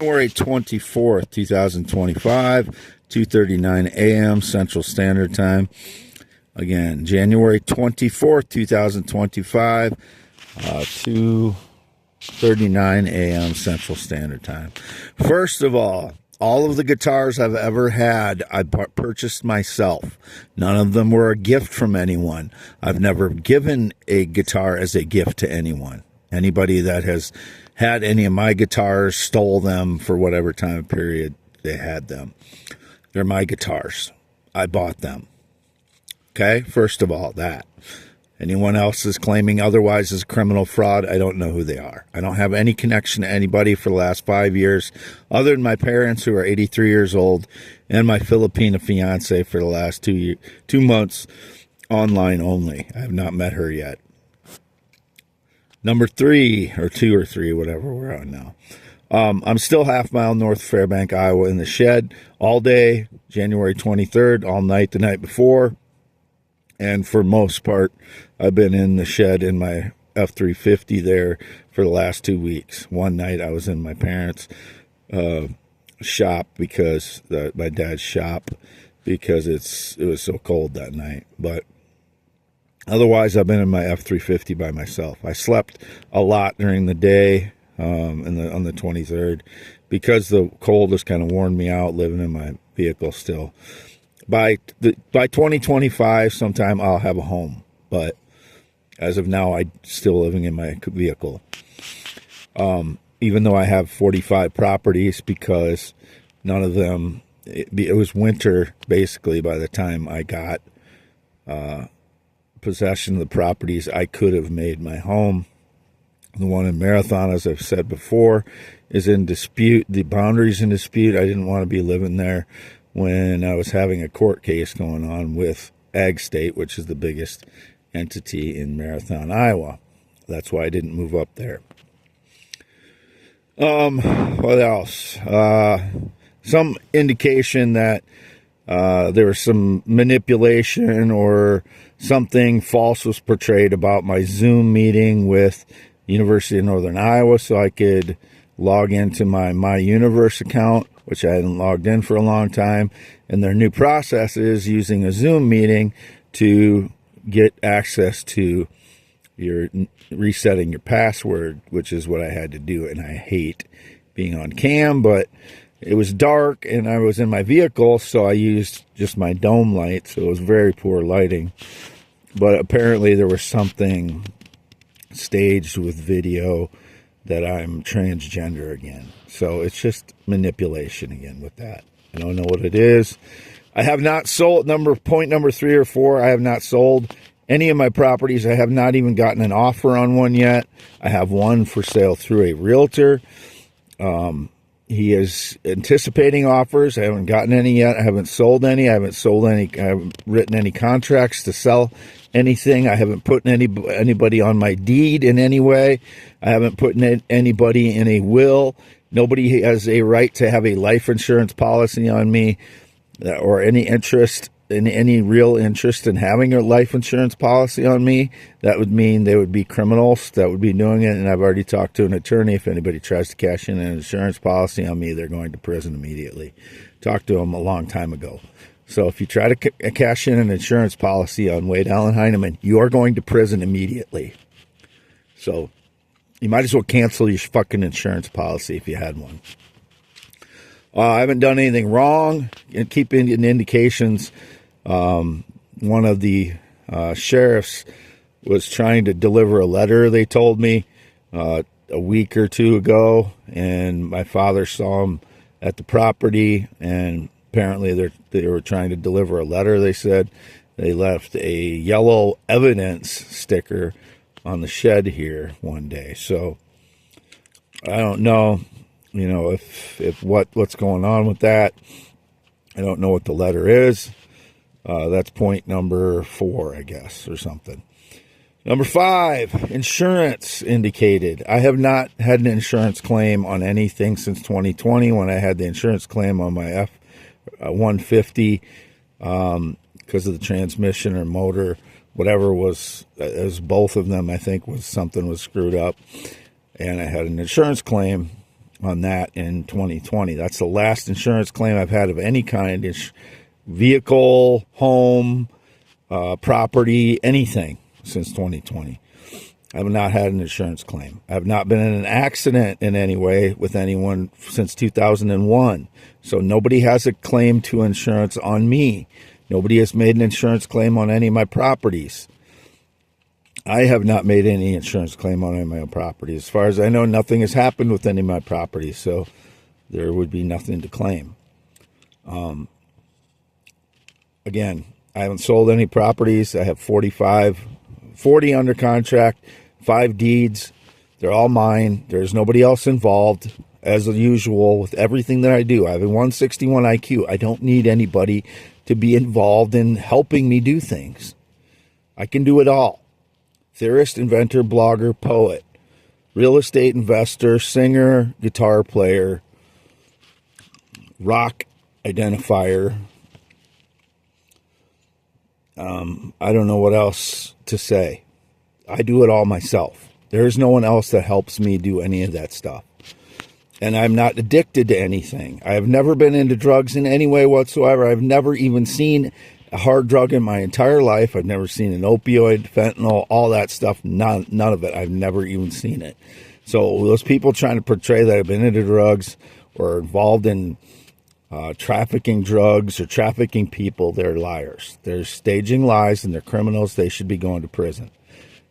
January 24th, 2025, 2:39 a.m. Central Standard Time. Again, January 24th, 2025, 2:39 a.m. Central Standard Time. First of all of the guitars I've ever had, I purchased myself. None of them were a gift from anyone. I've never given a guitar as a gift to anyone. Anybody that has had any of my guitars stole them for whatever time period they had them. They're my guitars. I bought them. Okay, first of all, that. Anyone else is claiming otherwise is criminal fraud. I don't know who they are. I don't have any connection to anybody for the last 5 years, other than my parents, who are 83 years old, and my Filipina fiance for the last 2 months, online only. I have not met her yet. Number 3, or 2 or 3, whatever we're on now. I'm still half mile north of Fairbank, Iowa, in the shed all day, January 23rd, all night the night before. And for most part, I've been in the shed in my F-350 there for the last 2 weeks. One night I was in my parents' shop, because my dad's shop, because it was so cold that night. But otherwise, I've been in my F-350 by myself. I slept a lot during the day on the 23rd, because the cold has kind of worn me out living in my vehicle still. By 2025, sometime I'll have a home, but as of now, I'm still living in my vehicle. Even though I have 45 properties, because none of them, it was winter basically by the time I got possession of the properties I could have made my home. The one in Marathon, as I've said before, is in dispute. The boundary's in dispute. I didn't want to be living there when I was having a court case going on with Ag State, which is the biggest entity in Marathon, Iowa. That's why I didn't move up there. What else? Some indication that there was some manipulation or something false was portrayed about my Zoom meeting with University of Northern Iowa, so I could log into my Universe account, which I hadn't logged in for a long time. And their new process is using a Zoom meeting to get access to your resetting your password, which is what I had to do. And I hate being on cam, but it was dark and I was in my vehicle, so I used just my dome light, so it was very poor lighting. But apparently there was something staged with video that I'm transgender again. So it's just manipulation again with that. I don't know what it is. I have not sold, point number 3 or 4, I have not sold any of my properties. I have not even gotten an offer on one yet. I have one for sale through a realtor. He is anticipating offers. I haven't gotten any yet. I haven't sold any. I haven't written any contracts to sell anything. I haven't put anybody on my deed in any way. I haven't put anybody in a will. Nobody has a right to have a life insurance policy on me, or any real interest in having a life insurance policy on me. That would mean they would be criminals that would be doing it. And I've already talked to an attorney. If anybody tries to cash in an insurance policy on me, they're going to prison immediately. Talked to him a long time ago. So if you try to cash in an insurance policy on Wade Alan Heineman, you are going to prison immediately. So you might as well cancel your fucking insurance policy if you had one. I haven't done anything wrong. And keep in indications. One of the sheriffs was trying to deliver a letter, they told me, a week or 2 ago. And my father saw him at the property, and apparently they were trying to deliver a letter, they said. They left a yellow evidence sticker on the shed here one day. So I don't know, if what's going on with that. I don't know what the letter is. That's point number 4, I guess, or something. Number 5, insurance indicated. I have not had an insurance claim on anything since 2020, when I had the insurance claim on my F-150 because of the transmission or motor, whatever was, as both of them, I think, was something was screwed up. And I had an insurance claim on that in 2020. That's the last insurance claim I've had of any kind. It's vehicle, home, property, anything since 2020. I have not had an insurance claim. I have not been in an accident in any way with anyone since 2001. So nobody has a claim to insurance on me. Nobody has made an insurance claim on any of my properties. I have not made any insurance claim on any of my properties. As far as I know, nothing has happened with any of my properties, so there would be nothing to claim. Again, I haven't sold any properties. I have 40 under contract, 5 deeds. They're all mine. There's nobody else involved, as usual, with everything that I do. I have a 161 IQ. I don't need anybody to be involved in helping me do things. I can do it all. Theorist, inventor, blogger, poet, real estate investor, singer, guitar player, rock identifier. I don't know what else to say. I do it all myself. There is no one else that helps me do any of that stuff. And I'm not addicted to anything. I have never been into drugs in any way whatsoever. I've never even seen a hard drug in my entire life. I've never seen an opioid, fentanyl, all that stuff. None of it. I've never even seen it. So those people trying to portray that I've been into drugs or involved in trafficking drugs or trafficking people, they're liars. They're staging lies and they're criminals. They should be going to prison.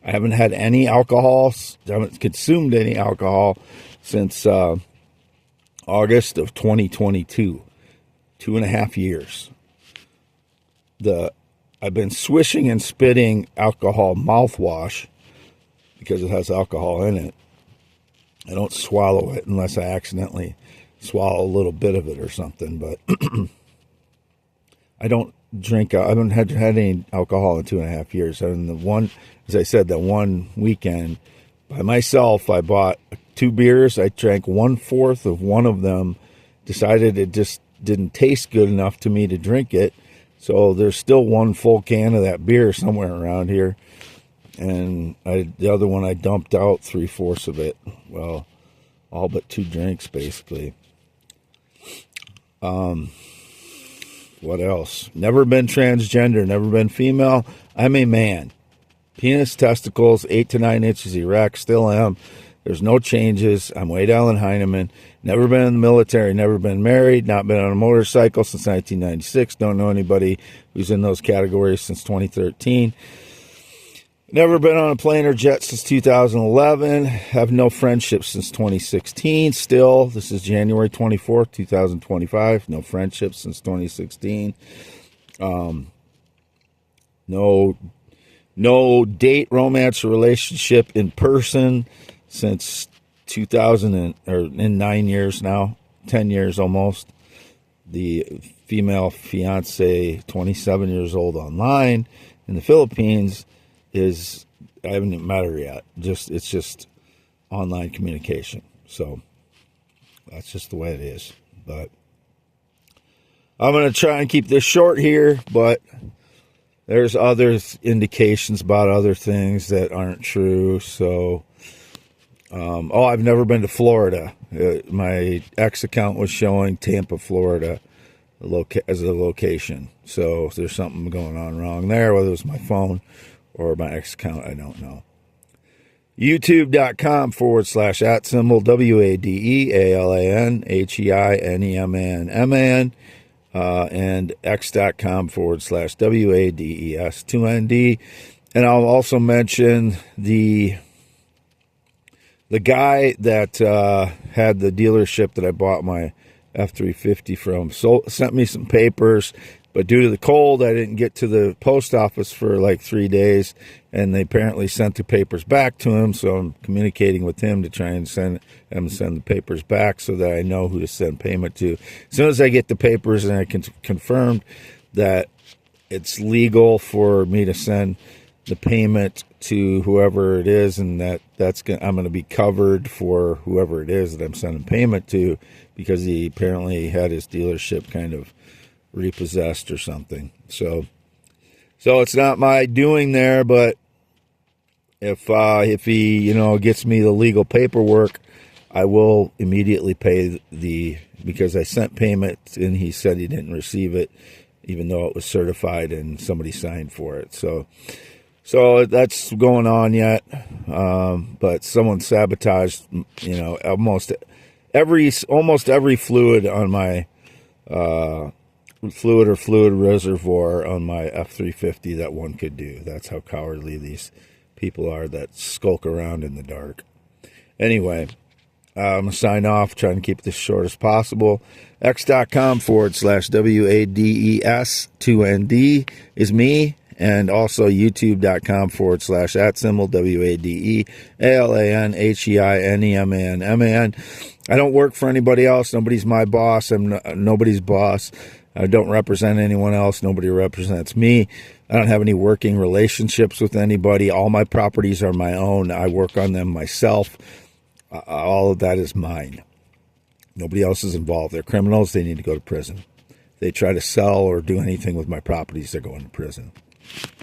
I haven't had any alcohol. I haven't consumed any alcohol since August of 2022. 2.5 years. I've been swishing and spitting alcohol mouthwash because it has alcohol in it. I don't swallow it unless I accidentally swallow a little bit of it or something, but I don't drink. I haven't had any alcohol in 2.5 years. And as I said, that one weekend by myself, I bought 2 beers. I drank 1/4 of one of them, decided it just didn't taste good enough to me to drink it. So there's still 1 full can of that beer somewhere around here. And the other one I dumped out 3/4 of it. Well, all but 2 drinks, basically. What else? Never been transgender, never been female. I'm a man. Penis, testicles, 8 to 9 inches erect, still am. There's no changes. I'm Wade Alan Heineman. Never been in the military, never been married, not been on a motorcycle since 1996. Don't know anybody who's in those categories since 2013. Never been on a plane or jet since 2011. Have no friendships since 2016. Still, this is January 24th, 2025. No friendships since 2016. No date, romance, or relationship in person since 2000 in 9 years now, 10 years almost. The female fiance, 27 years old, online in the Philippines. I haven't even met her yet. It's just online communication. So that's just the way it is. But I'm going to try and keep this short here, but there's other indications about other things that aren't true. So, I've never been to Florida. My ex account was showing Tampa, Florida as a location. So there's something going on wrong there, whether it was my phone or my ex account, I don't know. YouTube.com / WadeAlanHeineman, and X.com / WADES2ND. And I'll also mention the guy that had the dealership that I bought my F-350 from sent me some papers. But due to the cold, I didn't get to the post office for like 3 days, and they apparently sent the papers back to him. So I'm communicating with him to try and send the papers back so that I know who to send payment to. As soon as I get the papers and I can confirm that it's legal for me to send the payment to whoever it is, and I'm going to be covered for whoever it is that I'm sending payment to, because he apparently had his dealership kind of repossessed or something. So it's not my doing there, but if he gets me the legal paperwork, I will immediately pay because I sent payment and he said he didn't receive it, even though it was certified and somebody signed for it. So that's going on yet. But someone sabotaged, almost every fluid on my fluid reservoir on my F-350 that one could do. That's how cowardly these people are that skulk around in the dark. Anyway, I'm going to sign off, trying to keep this short as possible. x.com/WADES2ND is me, and also youtube.com/@WADEALANHEINEMAN. I don't work for anybody else. Nobody's my boss. I'm nobody's boss. I don't represent anyone else. Nobody represents me. I don't have any working relationships with anybody. All my properties are my own. I work on them myself. All of that is mine. Nobody else is involved. They're criminals. They need to go to prison. If they try to sell or do anything with my properties, they're going to prison.